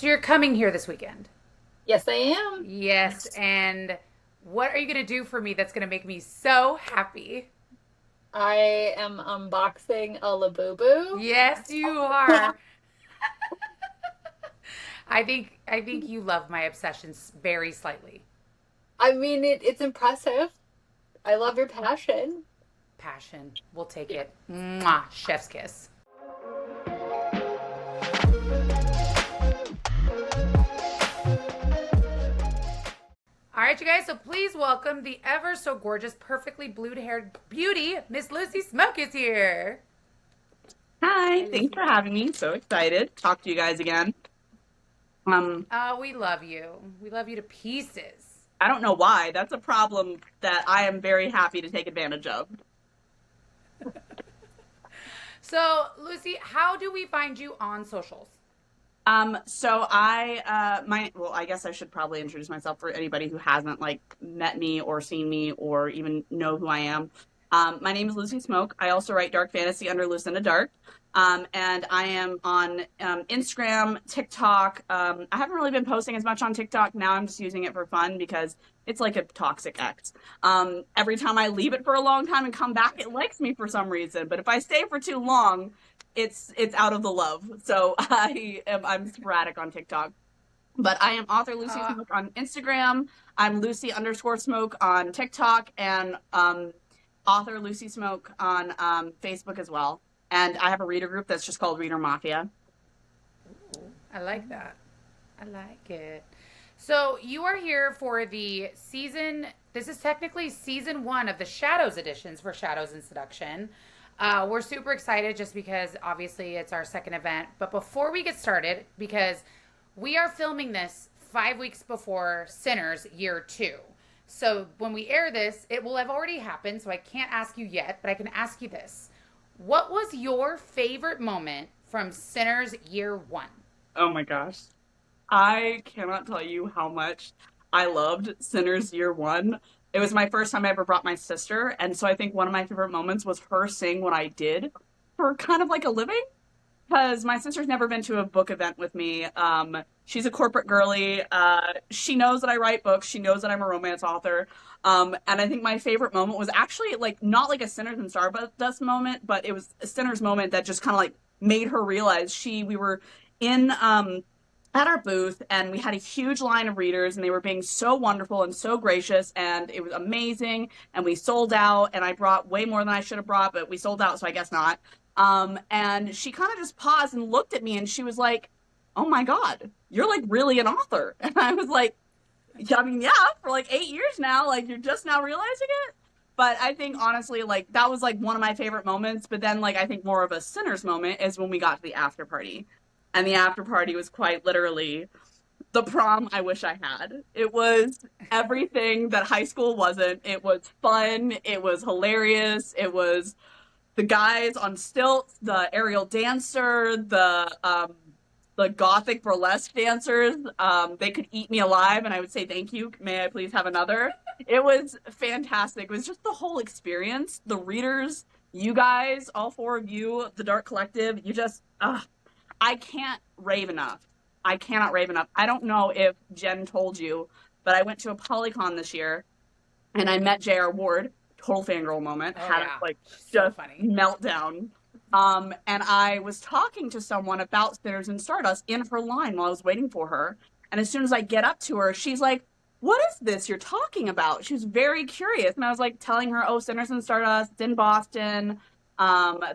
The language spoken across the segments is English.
So you're coming here this weekend. Yes, I am. Yes, and what are you going to do for me that's going to make me so happy? I am unboxing a Labubu. Yes, you are. I think you love my obsessions very slightly. I mean, it's impressive. I love your passion. Passion. We'll take it. Mwah, chef's kiss. All right, you guys, so please welcome the ever so gorgeous, perfectly blue haired beauty, Miss Lucy Smoke is here. Hi, Hi, thanks Lucy. for having me. So excited to talk to you guys again. Um, Oh, we love you. We love you to pieces. I don't know why. That's a problem that I am very happy to take advantage of. So, Lucy, how do we find you on socials? I guess I should probably introduce myself for anybody who hasn't like met me or seen me or even know who I am. My name is Lucy Smoke. I also write dark fantasy under Lucinda Dark. And I am on Instagram, TikTok. I haven't really been posting as much on TikTok. Now I'm just using it for fun because it's like a toxic ex. Every time I leave it for a long time and come back, it likes me for some reason. But if I stay for too long, it's out of the love. So I'm sporadic on TikTok. But I am author Lucy Uh, Smoke on Instagram. I'm Lucy underscore Smoke on TikTok and author Lucy Smoke on Facebook as well. And I have a reader group that's just called Reader Mafia. I like that. I like it. So, you are here for the season. This is technically season one of the Shadows editions for Shadows and Seduction. We're super excited just because obviously it's our second event. But before we get started, because we are filming this 5 weeks before Sinners year two. So when we air this, it will have already happened. So I can't ask you yet, but I can ask you this. What was your favorite moment from Sinners year one? Oh my gosh. I cannot tell you how much I loved Sinners Year One. It was my first time I ever brought my sister. And so I think one of my favorite moments was her seeing what I did for kind of like a living. Because my sister's never been to a book event with me. She's a corporate girly. She knows that I write books. She knows that I'm a romance author. And I think my favorite moment was actually like not like a Sinners and Stardust moment, but it was a Sinners moment that just kind of like made her realize we were in at our booth and we had a huge line of readers and they were being so wonderful and so gracious and it was amazing and we sold out and I brought way more than I should have brought, but we sold out, so I guess not. And she kind of just paused and looked at me and she was like, "Oh my God, you're like really an author." And I was like, yeah, I mean, yeah, for like 8 years now, like you're just now realizing it. But I think honestly, like that was like one of my favorite moments. But then, like, I think more of a Sinners moment is when we got to the after party. And the after party was quite literally the prom I wish I had. It was everything that high school wasn't. It was fun. It was hilarious. It was the guys on stilts, the aerial dancer, the gothic burlesque dancers. They could eat me alive, and I would say thank you. May I please have another? It was fantastic. It was just the whole experience. The readers, you guys, all four of you, the Dark Collective. I can't rave enough. I cannot rave enough. I don't know if Jen told you, but I went to a Polycon this year and I met J.R. Ward. Total fangirl moment. Oh, Had a yeah. like She's so just funny. meltdown. And I was talking to someone about Sinners and Stardust in her line while I was waiting for her. And as soon as I get up to her, she's like, "What is this you're talking about?" She was very curious. And I was like telling her, "Oh, Sinners and Stardust, it's in Boston.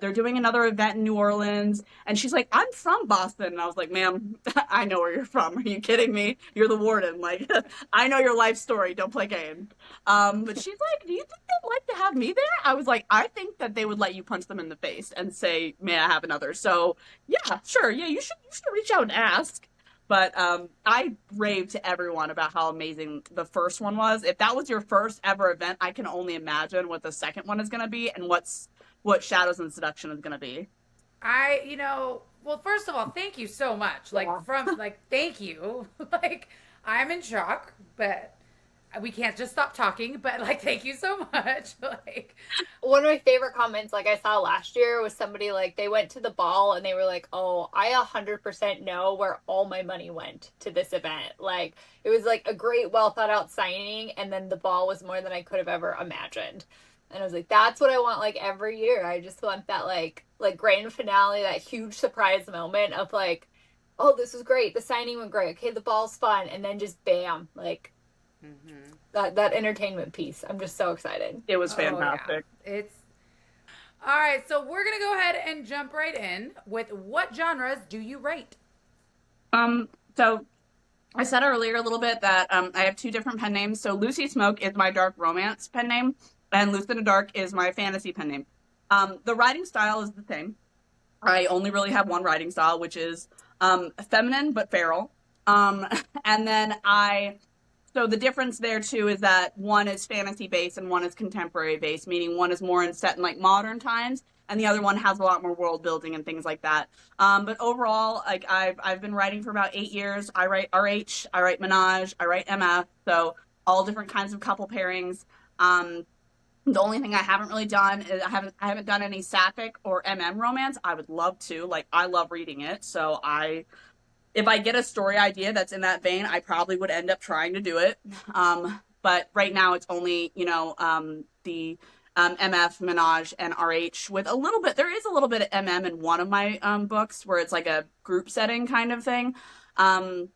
They're doing another event in New Orleans." And she's like, "I'm from Boston." And I was like, "Ma'am, I know where you're from. Are you kidding me? You're the warden. Like, I know your life story. Don't play games." But she's like, "Do you think they'd like to have me there?" I was like, "I think that they would let you punch them in the face and say, 'May I have another?'" So yeah, sure. Yeah, you should reach out and ask. But I rave to everyone about how amazing the first one was. If that was your first ever event, I can only imagine what the second one is going to be and what Shadows and Seduction is going to be. Well, first of all, thank you so much. Yeah. Thank you. Like, I'm in shock, but We can't just stop talking, but like, thank you so much. Like, One of my favorite comments, like I saw last year, was somebody like they went to the ball and they were like, "Oh, I 100% know where all my money went to this event." Like it was like a great, well thought out signing, and then the ball was more than I could have ever imagined. And I was like, "That's what I want like every year. I just want that like grand finale, that huge surprise moment of like, oh, this was great. The signing went great. Okay, the ball's fun, and then just bam, like mm-hmm. that entertainment piece. I'm just so excited. It was Oh yeah, fantastic. it's all right. So we're gonna go ahead and jump right in with what genres do you rate? So I said earlier a little bit that I have two different pen names. So Lucy Smoke is my dark romance pen name, and Lucinda Dark is my fantasy pen name. The writing style is the same. I only really have one writing style, which is feminine but feral. Um, and then so the difference there too is that one is fantasy based and one is contemporary based, meaning one is more set in like modern times, and the other one has a lot more world building and things like that. But overall, like I've been writing for about 8 years. I write RH, I write Menage, I write MF, so all different kinds of couple pairings. Um, the only thing I haven't really done is I haven't done any sapphic or romance. I would love to. Like I love reading it, so if I get a story idea that's in that vein, I probably would end up trying to do it. But right now it's only, the MF, Menage, and RH with a little bit, there is a little bit of in one of my books where it's like a group setting kind of thing. Um,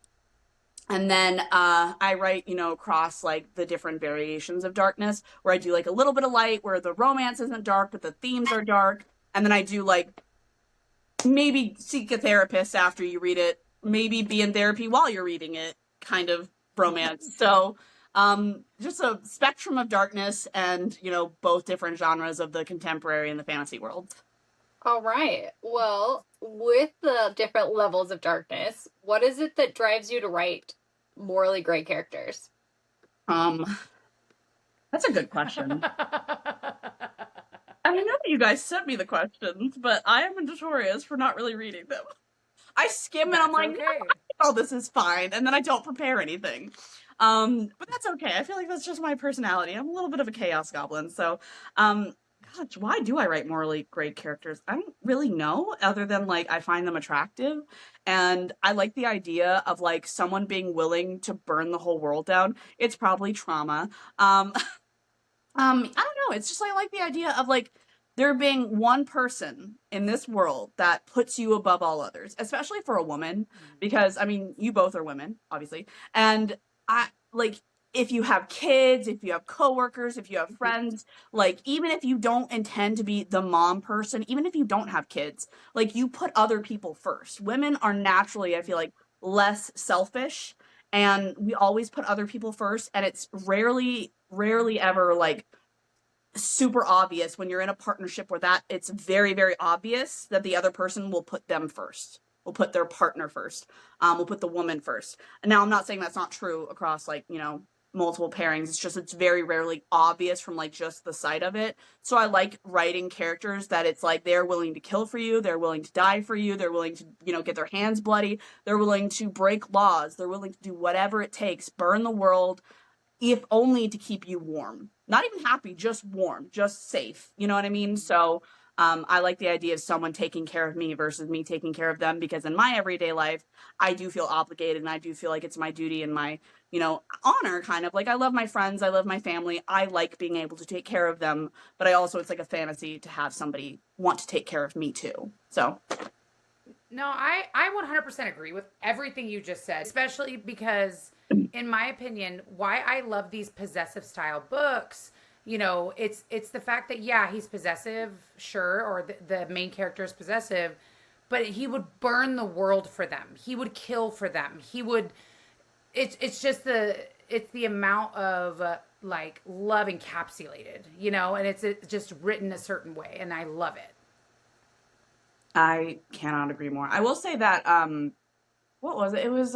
and then I write, across like the different variations of darkness where I do like a little bit of light where the romance isn't dark, but the themes are dark. And then I do like maybe seek a therapist after you read it, maybe be in therapy while you're reading it kind of romance. So just a spectrum of darkness and, both different genres of the contemporary and the fantasy world. All right. Well, with the different levels of darkness, what is it that drives you to write morally gray characters? Um, that's a good question. I know that you guys sent me the questions, but I am notorious for not really reading them. I skim and I'm like, okay. no, oh, this is fine, and then I don't prepare anything. But that's okay. I feel like that's just my personality. I'm a little bit of a chaos goblin, so gosh, why do I write morally great characters? I don't really know, other than like I find them attractive, and I like the idea of like someone being willing to burn the whole world down. It's probably trauma. I don't know. It's just I like the idea of like there being one person in this world that puts you above all others, especially for a woman, because I mean, you both are women, obviously. And I like if you have kids, if you have coworkers, if you have friends, like even if you don't intend to be the mom person, even if you don't have kids, like you put other people first. Women are naturally, I feel like, less selfish and we always put other people first, and it's rarely ever like super obvious when you're in a partnership where that it's very very obvious that the other person will put them first, will put their partner first, will put the woman first. And now I'm not saying that's not true across like multiple pairings. It's just it's very rarely obvious from like just the sight of it. So I like writing characters that it's like they're willing to kill for you, they're willing to die for you, they're willing to get their hands bloody, they're willing to break laws, they're willing to do whatever it takes, burn the world, if only to keep you warm. Not even happy, just warm, just safe. You know what I mean? So I like the idea of someone taking care of me versus me taking care of them, because in my everyday life, I do feel obligated and I do feel like it's my duty and my, honor kind of. Like I love my friends, I love my family. I like being able to take care of them, but I also, it's like a fantasy to have somebody want to take care of me too. So No, I 100% agree with everything you just said, especially because, in my opinion, why I love these possessive style books, it's the fact that, yeah, he's possessive, sure, or the main character is possessive, but he would burn the world for them. He would kill for them. He would, it's just it's the amount of like love encapsulated, and it's just written a certain way, and I love it. I cannot agree more. I will say that what was it? It was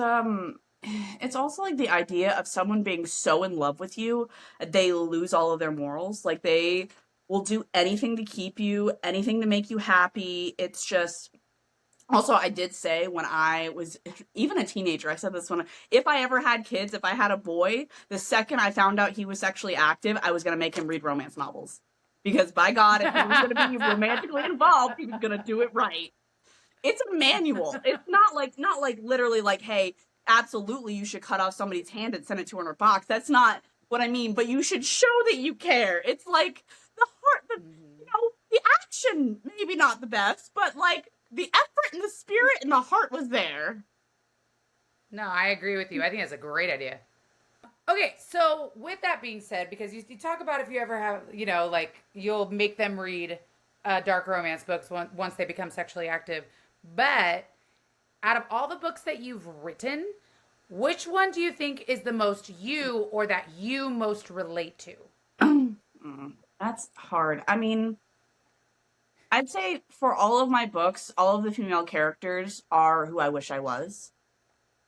it's also like the idea of someone being so in love with you they lose all of their morals. Like they will do anything to keep you, anything to make you happy. It's just Also, I did say when I was even a teenager, I said this when, if I ever had kids, if I had a boy, the second I found out he was sexually active, I was going to make him read romance novels. Because by God, if he was going to be romantically involved, he was going to do it right. It's a manual. It's not like literally like, hey, absolutely you should cut off somebody's hand and send it to her in her box. That's not what I mean, but you should show that you care. It's like the heart, the action, maybe not the best, but like the effort and the spirit and the heart was there. No, I agree with you. I think that's a great idea. Okay, so with that being said, because you talk about if you ever have, like you'll make them read dark romance books once they become sexually active. But out of all the books that you've written, which one do you think is the most you or that you most relate to? That's hard. I mean, I'd say for all of my books, all of the female characters are who I wish I was.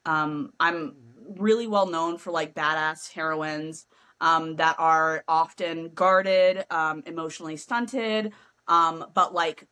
I'm really well known for like badass heroines that are often guarded, emotionally stunted, but like,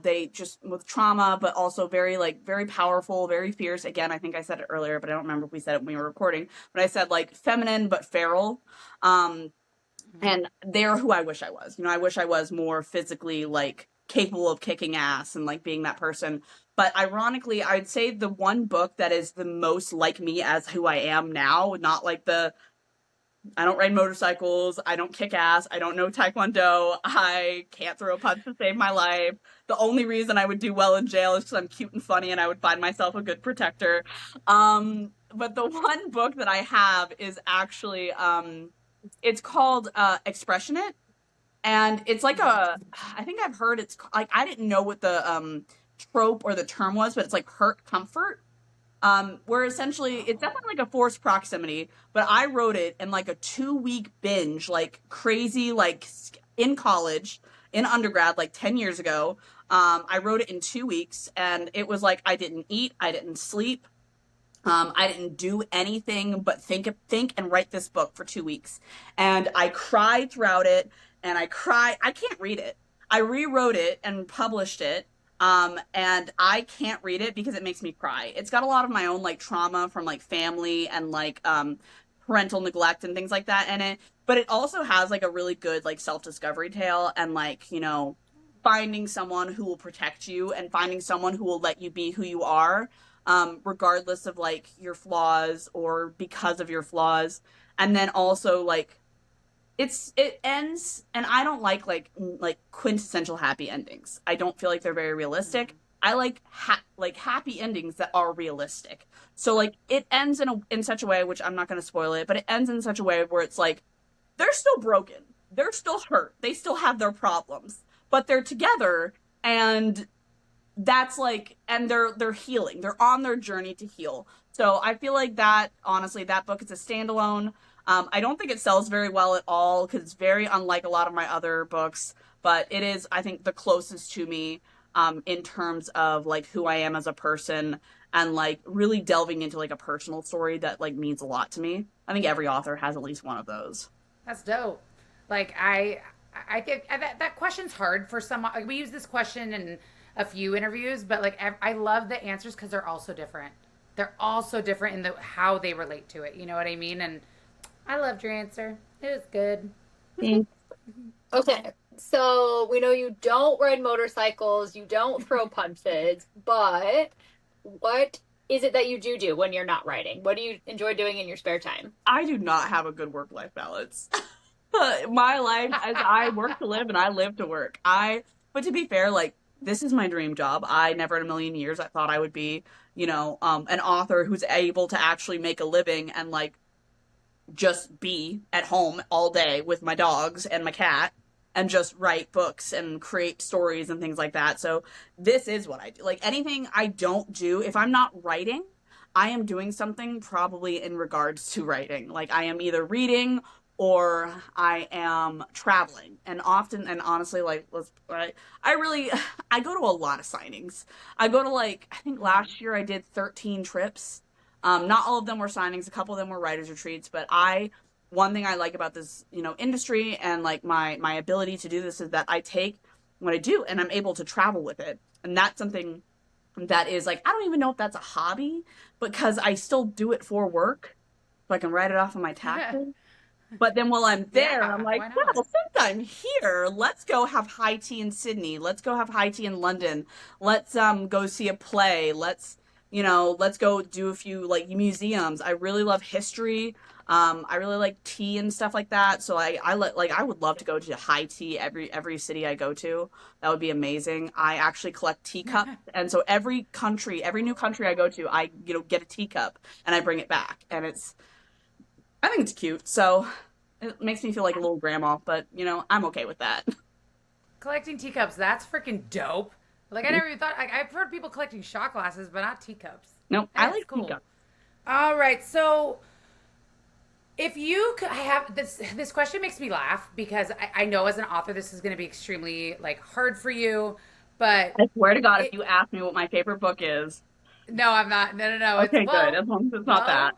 they just with trauma, but also very powerful, very fierce. Again, I think I said it earlier, but I don't remember if we said it when we were recording, but I said like feminine, but feral. And they're who I wish I was. I wish I was more physically like capable of kicking ass and like being that person. But ironically, I'd say the one book that is the most like me as who I am now, not like I don't ride motorcycles, I don't kick ass, I don't know Taekwondo, I can't throw a punch to save my life. The only reason I would do well in jail is because I'm cute and funny and I would find myself a good protector. But the one book that I have is actually, it's called Expressionate. And it's like I think I've heard it's like, I didn't know what the trope or the term was, but it's like hurt comfort. Where essentially it's definitely like a forced proximity, but I wrote it in like a 2-week binge, like crazy, like in college, in undergrad, like 10 years ago. I wrote it in 2 weeks and it was like, I didn't eat, I didn't sleep. I didn't do anything but think and write this book for 2 weeks. And I cried throughout it. And I can't read it. I rewrote it and published it. And I can't read it because it makes me cry. It's got a lot of my own like trauma from like family and like parental neglect and things like that in it. But it also has like a really good like self-discovery tale and like, finding someone who will protect you and finding someone who will let you be who you are, regardless of like your flaws or because of your flaws. And then also like it ends, and I don't like quintessential happy endings. I don't feel like they're very realistic. I like happy endings that are realistic. So like it ends in such a way, which I'm not going to spoil it, but it ends in such a way where it's like they're still broken, they're still hurt, they still have their problems, but they're together, and that's like, and they're healing. They're on their journey to heal. So I feel like that, honestly, that book is a standalone. I don't think it sells very well at all because it's very unlike a lot of my other books, but it is, I think, the closest to me in terms of like who I am as a person and like really delving into like a personal story that like means a lot to me. I think every author has at least one of those. That's dope. Like I think that question's hard for some. Like, we use this question in a few interviews, but like I love the answers because they're all so different. They're all so different in how they relate to it. You know what I mean? And I loved your answer. It was good. Okay, so we know you don't ride motorcycles, you don't throw punches, but what is it that you do when you're not riding? What do you enjoy doing in your spare time? I do not have a good work-life balance. My life, as I work to live and I live to work. But to be fair, like, this is my dream job. I never in a million years I thought I would be, an author who's able to actually make a living and like just be at home all day with my dogs and my cat and just write books and create stories and things like that. So this is what I do. Like anything I don't do, if I'm not writing, I am doing something probably in regards to writing. Like I am either reading or I am traveling. And often, and honestly, like, I go to a lot of signings. I go to I think last year I did 13 trips. Not all of them were signings. A couple of them were writers retreats, but one thing I like about this, industry and like my ability to do this is that I take what I do and I'm able to travel with it. And that's something that is like, I don't even know if that's a hobby because I still do it for work, so I can write it off on my taxes. But then while I'm there, I'm Yeah, like, why not? well, since I'm here, let's go have high tea in Sydney. Let's go have high tea in London. Let's go see a play. Let's go do a few like museums. I really love history. I really like tea and stuff like that. So I would love to go to high tea every city I go to. That would be amazing. I actually collect teacups, and so every new country I go to, I get a teacup and I bring it back, and I think it's cute. So it makes me feel like a little grandma, but I'm okay with that. Collecting teacups, that's freaking dope. Like, I never even thought, I've heard people collecting shot glasses, but not teacups. No, I That's like cool. teacups. All right, so if you could have this question makes me laugh because I know as an author this is going to be extremely like hard for you, but I swear to God, if it, you ask me what my favorite book is, no, I'm not. No, no, no. It's okay, good. As long as it's not that.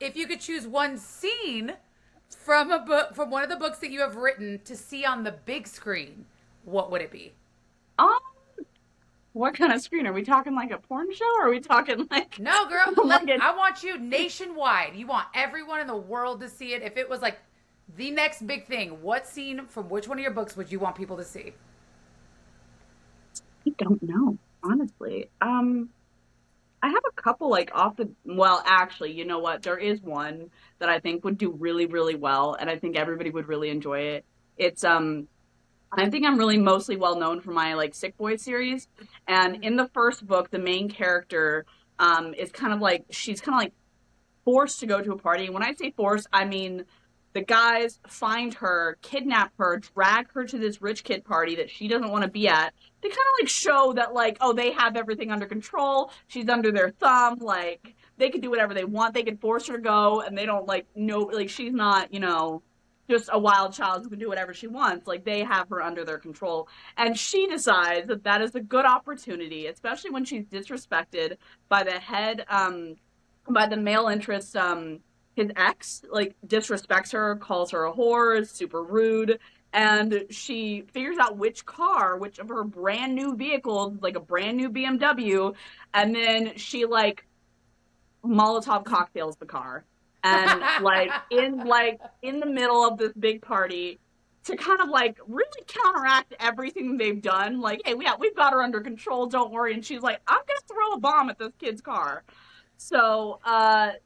if you could choose one scene from a book, from one of the books that you have written to see on the big screen, what would it be? Um, what kind of screen? Are we talking like a porn show or are we talking like No, girl. like a I want you nationwide. You want everyone in the world to see it. If it was like the next big thing, what scene from which one of your books would you want people to see? I don't know, honestly. I have a couple like well, actually, you know what? There is one that I think would do really, really well, and I think everybody would really enjoy it. It's I think I'm really mostly well known for my like Sick Boy series. And in the first book, the main character is she's kind of like forced to go to a party. And when I say forced, I mean the guys find her, kidnap her, drag her to this rich kid party that she doesn't want to be at. They kind of like show that like, oh, they have everything under control. She's under their thumb. Like they could do whatever they want. They could force her to go, and they don't like know like she's not just a wild child who can do whatever she wants. Like they have her under their control, and she decides that that is a good opportunity, especially when she's disrespected by the head by the male interest. His ex like disrespects her, calls her a whore, is super rude, and she figures out which of her brand new vehicles, like a brand new BMW, and then she like Molotov cocktails the car, and in the middle of this big party to kind of like really counteract everything they've done. Like, hey, we've got her under control, don't worry. And she's like, I'm gonna throw a bomb at this kid's car. So,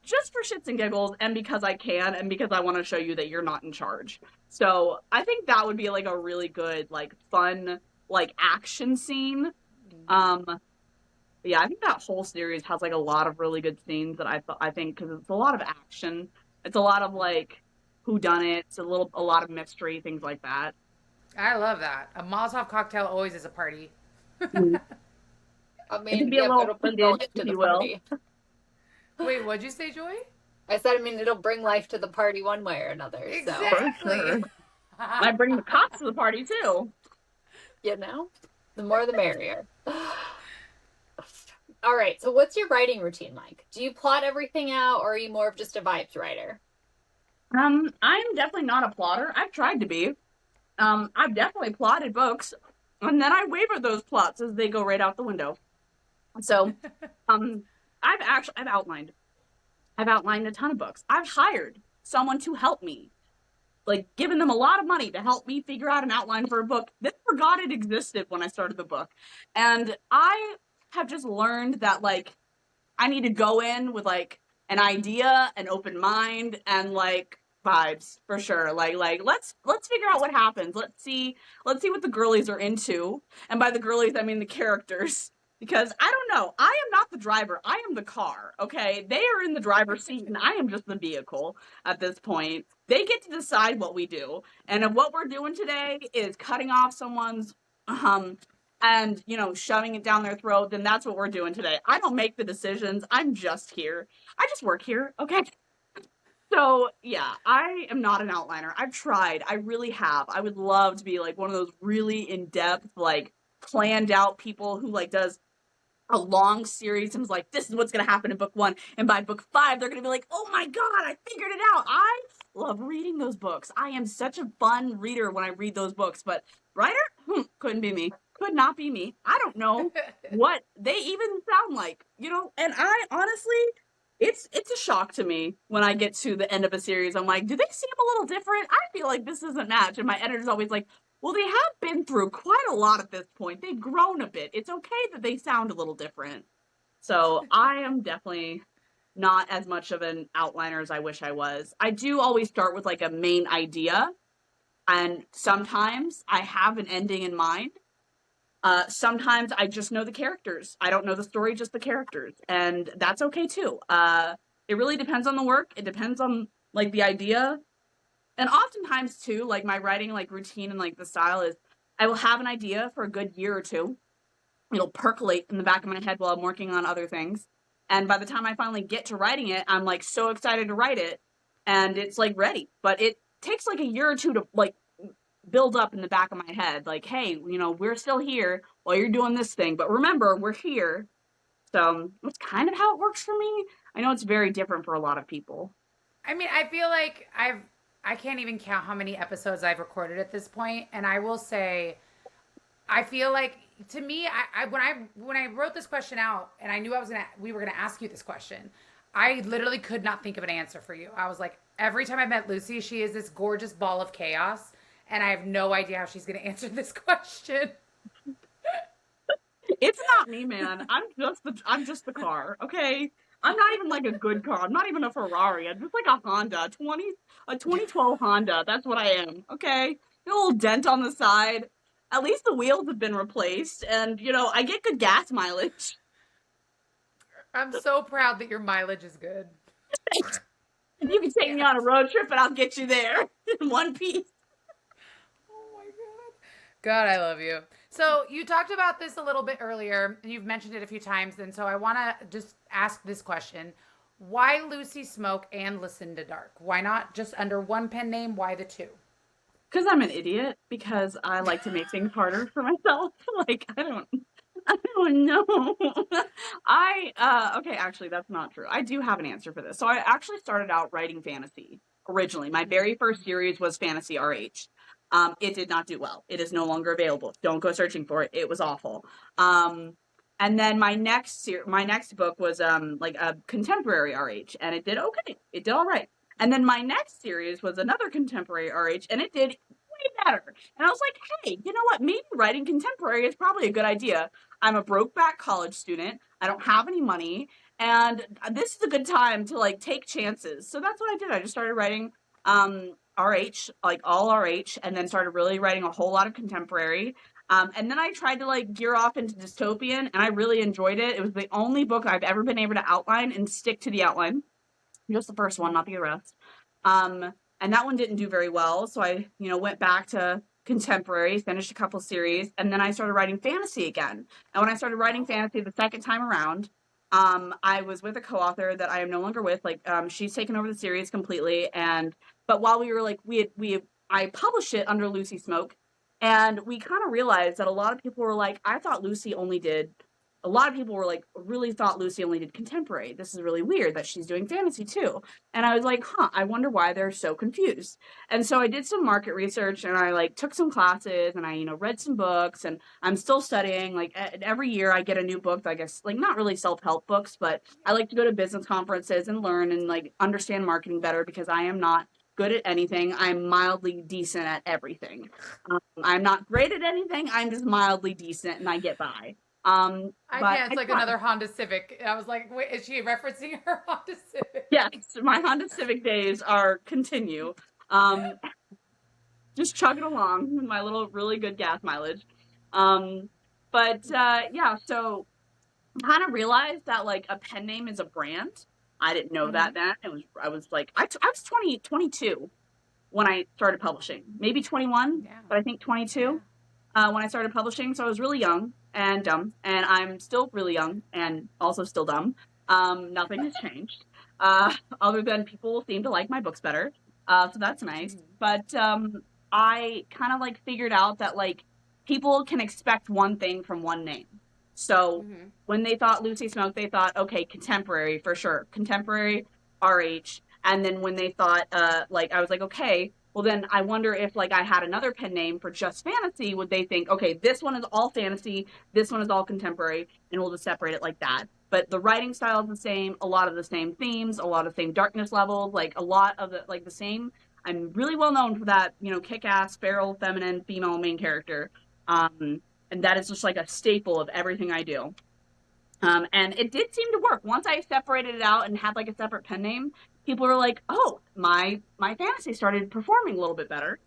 just for shits and giggles, and because I can, and because I want to show you that you're not in charge. So, I think that would be like a really good, like, fun, like, action scene. Yeah, I think that whole series has like a lot of really good scenes that I think because it's a lot of action. It's a lot of like whodunits, a lot of mystery, things like that. I love that. A Molotov cocktail always is a party. Mm. I It can mean, be a yeah, little it'll bring heated, life to if the you will. party. Wait, what'd you say, Joy? I said, I mean, it'll bring life to the party one way or another. So, Exactly. Sure. I bring the cops to the party too. the more the merrier. All right. So, what's your writing routine like? Do you plot everything out, or are you more of just a vibes writer? I'm definitely not a plotter. I've tried to be. I've definitely plotted books, and then I waver those plots as they go right out the window. So, I've outlined. I've outlined a ton of books. I've hired someone to help me, like given them a lot of money to help me figure out an outline for a book. They forgot it existed when I started the book. And I have just learned that like I need to go in with like an idea, an open mind, and like vibes for sure. Like let's figure out what happens. Let's see what the girlies are into. And by the girlies I mean the characters. Because I don't know. I am not the driver. I am the car. Okay. They are in the driver's seat and I am just the vehicle at this point. They get to decide what we do. And if what we're doing today is cutting off someone's and shoving it down their throat, then that's what we're doing today. I don't make the decisions. I'm just here. I just work here. Okay. So yeah, I am not an outliner. I've tried. I really have. I would love to be like one of those really in-depth, like planned out people who like does a long series and was like, this is what's going to happen in book 1. And by book 5, they're going to be like, oh my God, I figured it out. I love reading those books. I am such a fun reader when I read those books, but writer? Couldn't be me. could not be me. I don't know what they even sound like, you know? And I honestly, it's a shock to me when I get to the end of a series. I'm like, do they seem a little different? I feel like this doesn't match. And my editor's always like, well, they have been through quite a lot at this point. They've grown a bit. It's okay that they sound a little different. So I am definitely not as much of an outliner as I wish I was. I do always start with like a main idea, and sometimes I have an ending in mind. Sometimes I just know the characters. I don't know the story, just the characters, and that's okay too. It really depends on the work. It depends on like the idea, and oftentimes too, like my writing like routine and like the style is, I will have an idea for a good year or two. It'll percolate in the back of my head while I'm working on other things. And by the time I finally get to writing it, I'm like so excited to write it, and it's like ready. But it takes like a year or two to like build up in the back of my head. Like, hey, you know, we're still here while you're doing this thing, but remember, we're here. So that's kind of how it works for me. I know it's very different for a lot of people. I mean, I feel like I can't even count how many episodes I've recorded at this point, and I will say, I feel like to me, when I wrote this question out, and I knew we were gonna ask you this question, I literally could not think of an answer for you. I was like, every time I met Lucy, she is this gorgeous ball of chaos, and I have no idea how she's gonna answer this question. It's not me, man. I'm just the car, okay? I'm not even like a good car. I'm not even a Ferrari. I'm just like a Honda, a 2012 Honda. That's what I am, okay? A little dent on the side. At least the wheels have been replaced, and you know, I get good gas mileage. I'm so proud that your mileage is good. You can take me on a road trip and I'll get you there in one piece. Oh my God. God, I love you. So you talked about this a little bit earlier, and you've mentioned it a few times, and so I want to just ask this question. Why Lucy Smoke and Lucinda Dark? Why not just under one pen name? Why the two? Because I'm an idiot, because I like to make things harder for myself. Like, I don't know. Okay, actually, that's not true. I do have an answer for this. So I actually started out writing fantasy originally. My very first series was Fantasy RH. It did not do well. It is no longer available. Don't go searching for it. It was awful. And then my next book was like a contemporary RH, and it did okay. It did all right. And then my next series was another contemporary RH, and it did way better. And I was like, hey, you know what? Maybe writing contemporary is probably a good idea. I'm a broke-back college student. I don't have any money, and this is a good time to like take chances. So that's what I did. I just started writing RH, like all RH, and then started really writing a whole lot of contemporary. And then I tried to like gear off into dystopian, and I really enjoyed it. It was the only book I've ever been able to outline and stick to the outline. Just the first one, not the rest. And that one didn't do very well. So I, you know, went back to contemporary, finished a couple series, and then I started writing fantasy again. And when I started writing fantasy the second time around, I was with a co-author that I am no longer with. Like, she's taken over the series completely. But while we were like, I published it under Lucy Smoke, and we kind of realized that a lot of people were like, a lot of people were like, really thought Lucy only did contemporary. This is really weird that she's doing fantasy too. And I was like, I wonder why they're so confused. And so I did some market research, and I like took some classes, and I, you know, read some books, and I'm still studying. Like every year I get a new book, I guess, like not really self-help books, but I like to go to business conferences and learn and like understand marketing better, because I am not good at anything. I'm mildly decent at everything. I'm not great at anything. I'm just mildly decent, and I get by. It's like another Honda Civic. I was like, wait, is she referencing her Honda Civic? Yes, my Honda Civic days continue. Just chugging along with my little really good gas mileage. Yeah, so I kind of realized that like a pen name is a brand. I didn't know that then. I was like, I was 22 when I started publishing. Maybe 21, but I think 22 when I started publishing. So I was really young and dumb, and I'm still really young and also still dumb. Nothing has changed, other than people seem to like my books better. So that's nice. But I kind of like figured out that like people can expect one thing from one name. So when they thought Lucy Smoke, they thought, okay, contemporary for sure, contemporary RH. And then when they thought, I was like, okay, Well, then I wonder if like I had another pen name for just fantasy, would they think, okay, this one is all fantasy, this one is all contemporary, and we'll just separate it like that. But the writing style is the same, a lot of the same themes, a lot of the same darkness levels, like a lot of the same. I'm really well known for that, kick-ass, feral, feminine, female main character. And that is just like a staple of everything I do. And it did seem to work. Once I separated it out and had like a separate pen name, people were like, oh, my fantasy started performing a little bit better.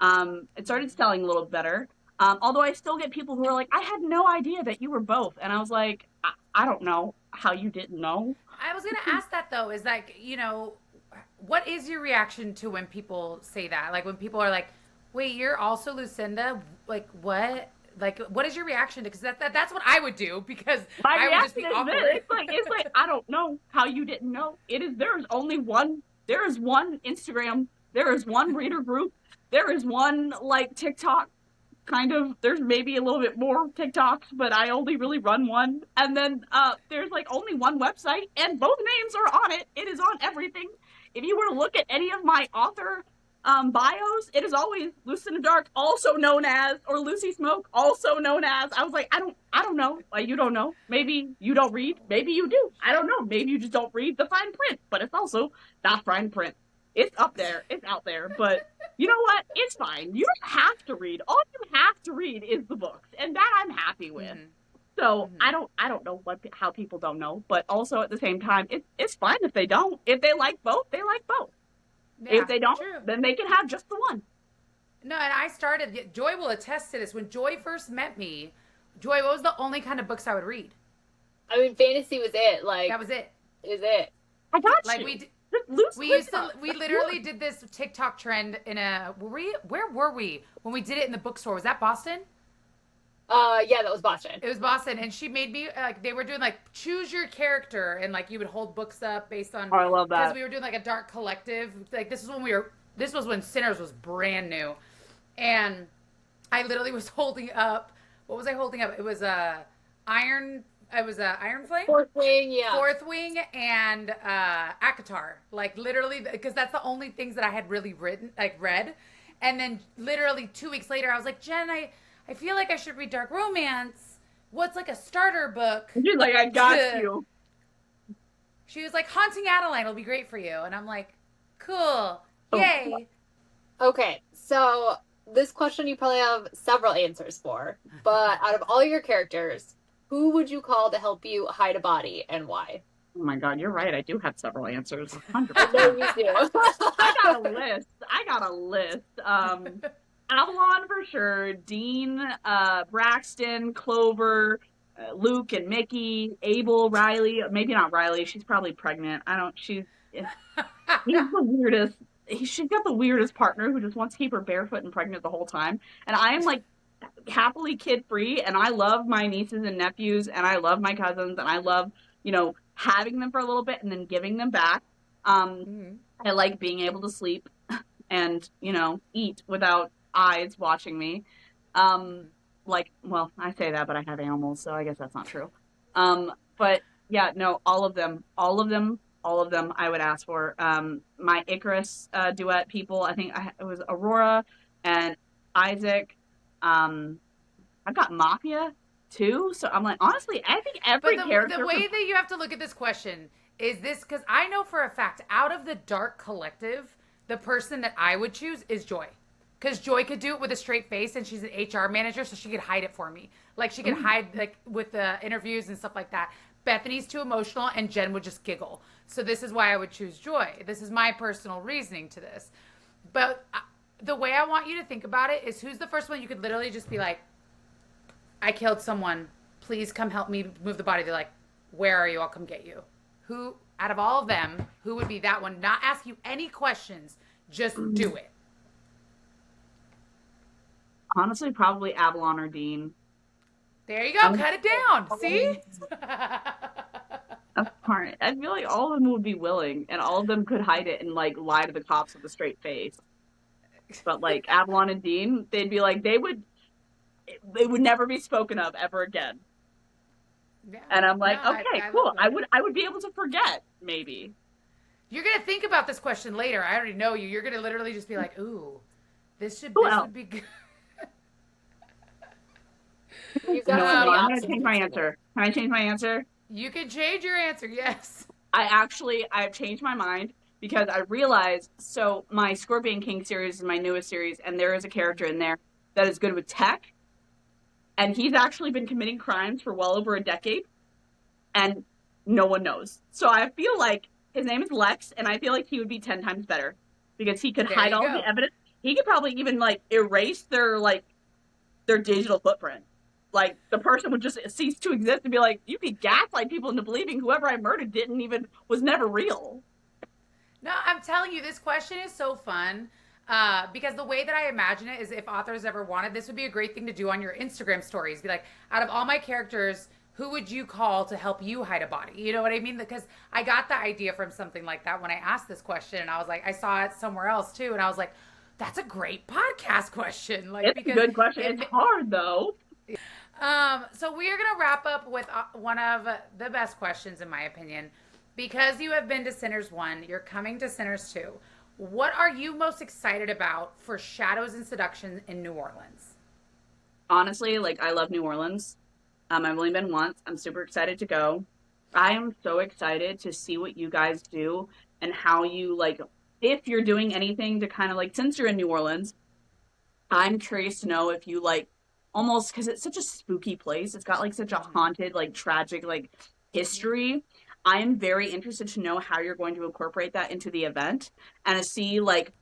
It started selling a little bit better. Although I still get people who are like, I had no idea that you were both. And I was like, I don't know how you didn't know. I was going to ask that though, is like, what is your reaction to when people say that? Like when people are like, wait, you're also Lucinda? Like what? Like, what is your reaction to? Because that's what I would do. Because I would just be awkward. It's like I don't know how you didn't know. There is only one. There is one Instagram. There is one reader group. There is one like TikTok. Kind of. There's maybe a little bit more TikToks, but I only really run one. And then there's like only one website, and both names are on it. It is on everything. If you were to look at any of my author bios, it is always Lucinda Dark, also known as, or Lucy Smoke, also known as. I was like, I don't know. Like, you don't know. Maybe you don't read. Maybe you do. I don't know. Maybe you just don't read the fine print. But it's also not fine print. It's up there. It's out there. But you know what? It's fine. You don't have to read. All you have to read is the books, and that I'm happy with. Mm-hmm. So mm-hmm. I don't know how people don't know. But also at the same time, it's fine if they don't. If they like both, they like both. Yeah, if they don't, true. Then they can have just the one. No, and I started, Joy will attest to this. When Joy first met me, Joy, what was the only kind of books I would read? I mean, fantasy was it. Like, that was it. Is it? I got like, you. We literally did this TikTok trend in where were we when we did it in the bookstore? Was that Boston? Yeah, that was Boston. It was Boston, and she made me like they were doing like choose your character, and like you would hold books up based on. Oh, I love that. Because we were doing like a dark collective. Like this was when Sinners was brand new, and I literally was holding up. What was I holding up? It was Iron. It was Iron Flame. Fourth Wing, yeah. Fourth Wing and Akatar. Like literally, because that's the only things that I had really read, and then literally 2 weeks later, I was like, Jen, I feel like I should read dark romance. What's like a starter book? You're like, I got you. She was like, Haunting Adeline will be great for you. And I'm like, cool. Yay. Okay, so this question you probably have several answers for. But out of all your characters, who would you call to help you hide a body and why? Oh my God, you're right. I do have several answers. 100%. I know you do. I got a list. Avalon for sure, Dean, Braxton, Clover, Luke and Mickey, Abel, Riley, maybe not Riley, she's probably pregnant. He's the weirdest, she's got the weirdest partner who just wants to keep her barefoot and pregnant the whole time. And I am like happily kid-free, and I love my nieces and nephews, and I love my cousins, and I love, having them for a little bit and then giving them back. I like being able to sleep and, eat without eyes watching me. Well, I say that, but I have animals, so I guess that's not true. But yeah, no, all of them I would ask for. My Icarus duet people, I think it was Aurora and Isaac. I've got Mafia too, so I'm like, honestly, I think every character. The way that you have to look at this question is this, because I know for a fact, out of the Dark Collective, the person that I would choose is Joy. Because Joy could do it with a straight face, and she's an HR manager, so she could hide it for me. Like, she could hide, like, with the interviews and stuff like that. Bethany's too emotional, and Jen would just giggle. So this is why I would choose Joy. This is my personal reasoning to this. But the way I want you to think about it is, who's the first one you could literally just be like, I killed someone. Please come help me move the body. They're like, where are you? I'll come get you. Who, out of all of them, who would be that one? Not ask you any questions. Just do it. Honestly, probably Avalon or Dean. There you go. Cut it down. See? I feel like all of them would be willing, and all of them could hide it and like lie to the cops with a straight face. But like Avalon and Dean, they'd be like, they would never be spoken of ever again. Yeah. And I'm like, okay, cool. I would be able to forget, maybe. You're gonna think about this question later. I already know you. You're gonna literally just be like, "Ooh, Who this else? would be good." You've got No, so no, many I'm gonna options change for my tonight. answer. Can I change my answer? You can change your answer. Yes. I've changed my mind because I realized, so my Scorpion King series is my newest series, and there is a character in there that is good with tech, and he's actually been committing crimes for well over a decade, and no one knows. So I feel like his name is Lex, and I feel like he would be 10 times better because he could There hide you all the go. evidence. He could probably even like erase their digital footprint. Like the person would just cease to exist and be like, you could gaslight people into believing whoever I murdered didn't even was never real. No, I'm telling you, this question is so fun. Because the way that I imagine it is if authors ever wanted, this would be a great thing to do on your Instagram stories. Be like, out of all my characters, who would you call to help you hide a body? You know what I mean? Because I got the idea from something like that when I asked this question, and I was like, I saw it somewhere else too, and I was like, that's a great podcast question. Like, It's a because good question. It's it, hard though. so we are gonna wrap up with one of the best questions, in my opinion, because you have been to Sinners 1, you're coming to Sinners 2. What are you most excited about for Shadows and Seduction in New Orleans? Honestly, like I love New Orleans. I've only been once. I'm super excited to go. I am so excited to see what you guys do and how you like if you're doing anything to kind of like since you're in New Orleans, I'm curious to know if you like almost because it's such a spooky place. It's got like such a Mm-hmm. haunted, like tragic, like history. I am very interested to know how you're going to incorporate that into the event and to see like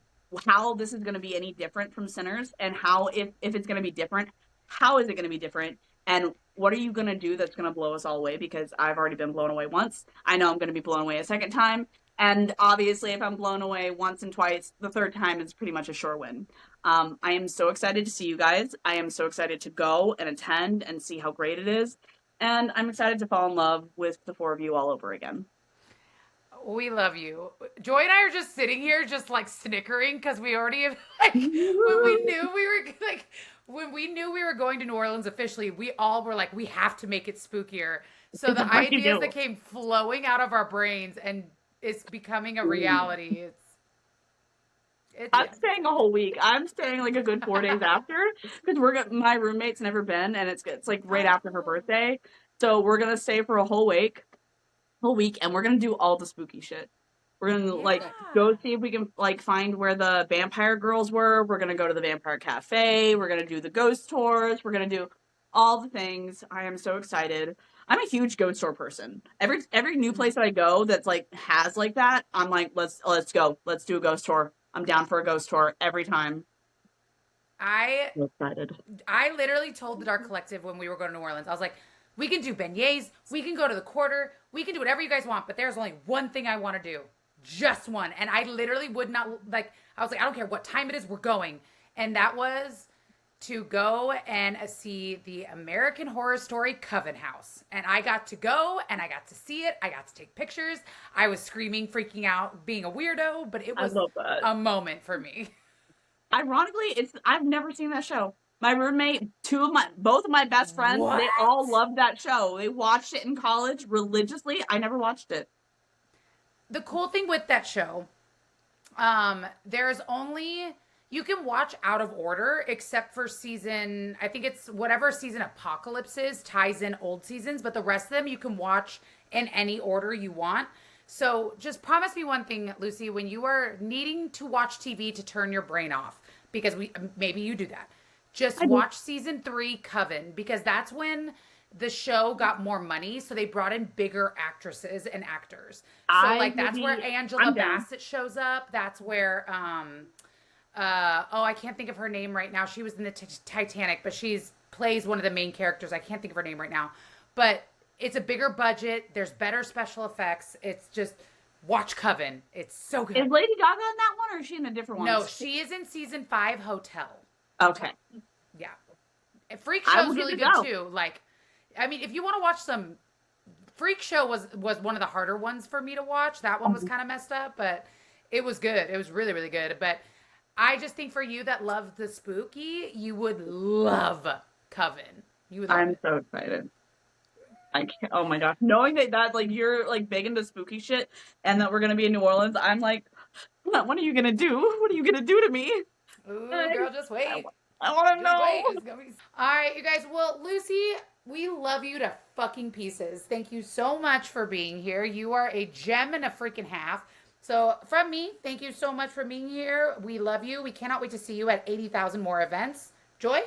how this is going to be any different from Sinners and how if it's going to be different, how is it going to be different and what are you going to do that's going to blow us all away because I've already been blown away once. I know I'm going to be blown away a second time. And obviously, if I'm blown away once and twice, the third time is pretty much a sure win. I am so excited to see you guys. I am so excited to go and attend and see how great it is. And I'm excited to fall in love with the four of you all over again. We love you. Joy and I are just sitting here, just like snickering because we already have, like, when we knew we were like, when we knew we were going to New Orleans officially, we all were like, we have to make it spookier. So It's the already ideas new. that came flowing out of our brains and it's becoming a reality. It's I'm staying a whole week. I'm staying like a good 4 days after because my roommate's never been and it's like right oh, after her cool. birthday. So we're gonna stay for a whole week, and we're gonna do all the spooky shit. We're gonna Yeah. like go see if we can like find where the vampire girls were. We're gonna go to the vampire cafe. We're gonna do the ghost tours. We're gonna do all the things. I am so excited. I'm a huge ghost tour person. Every new place that I go that's like has like that, I'm like, let's go. Let's do a ghost tour. I'm down for a ghost tour every time. I So excited. I literally told the Dark Collective when we were going to New Orleans, I was like, we can do beignets, we can go to the quarter, we can do whatever you guys want, but there's only one thing I want to do. Just one. And I literally would not, like, I was like, I don't care what time it is, we're going. And that was to go and see the American Horror Story Coven House. And I got to go and I got to see it. I got to take pictures. I was screaming, freaking out, being a weirdo, but it I was love that. a moment for me. Ironically, I've never seen that show. My roommate, both of my best friends, What? they all loved that show. They watched it in college religiously. I never watched it. The cool thing with that show, there's only you can watch out of order except for season, I think it's whatever season Apocalypse is ties in old seasons, but the rest of them you can watch in any order you want. So just promise me one thing, Lucy, when you are needing to watch TV to turn your brain off, because maybe you do that. Just I do. watch season 3 Coven, because that's when the show got more money, so they brought in bigger actresses and actors. So like that's where Angela I'm down. Bassett shows up. That's where oh, I can't think of her name right now. She was in the Titanic, but she's plays one of the main characters. I can't think of her name right now. But it's a bigger budget. There's better special effects. It's just watch Coven. It's so good. Is Lady Gaga in that one, or is she in a different one? No, she is in season 5 Hotel. Okay. Yeah. And Freak I will Show's get really to good go. too. Like, I mean, if you want to watch some, Freak Show was one of the harder ones for me to watch. That one was kind of messed up, but it was good. It was really, really good. But I just think for you that love the spooky, you would love Coven. You would love I'm it. so excited. I can't, oh my gosh. Knowing that like you're like big into spooky shit and that we're gonna be in New Orleans, I'm like, what are you gonna do? What are you gonna do to me? Ooh, girl, just wait. I wanna Just know. wait. It's gonna be... All right, you guys. Well, Lucy, we love you to fucking pieces. Thank you so much for being here. You are a gem and a freaking half. So from me, thank you so much for being here. We love you. We cannot wait to see you at 80,000 more events. Joy?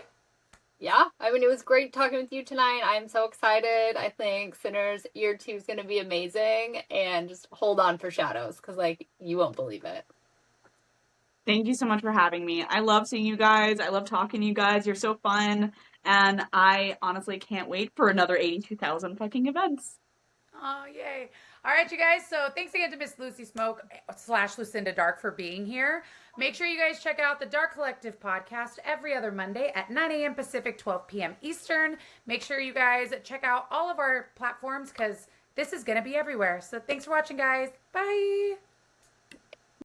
Yeah, I mean, it was great talking with you tonight. I'm so excited. I think Sinners Year 2 is going to be amazing. And just hold on for Shadows because, like, you won't believe it. Thank you so much for having me. I love seeing you guys. I love talking to you guys. You're so fun. And I honestly can't wait for another 82,000 fucking events. Oh, yay. All right, you guys. So thanks again to Miss Lucy Smoke / Lucinda Dark for being here. Make sure you guys check out the Dark Collective podcast every other Monday at 9 a.m. Pacific, 12 p.m. Eastern. Make sure you guys check out all of our platforms because this is going to be everywhere. So thanks for watching, guys. Bye.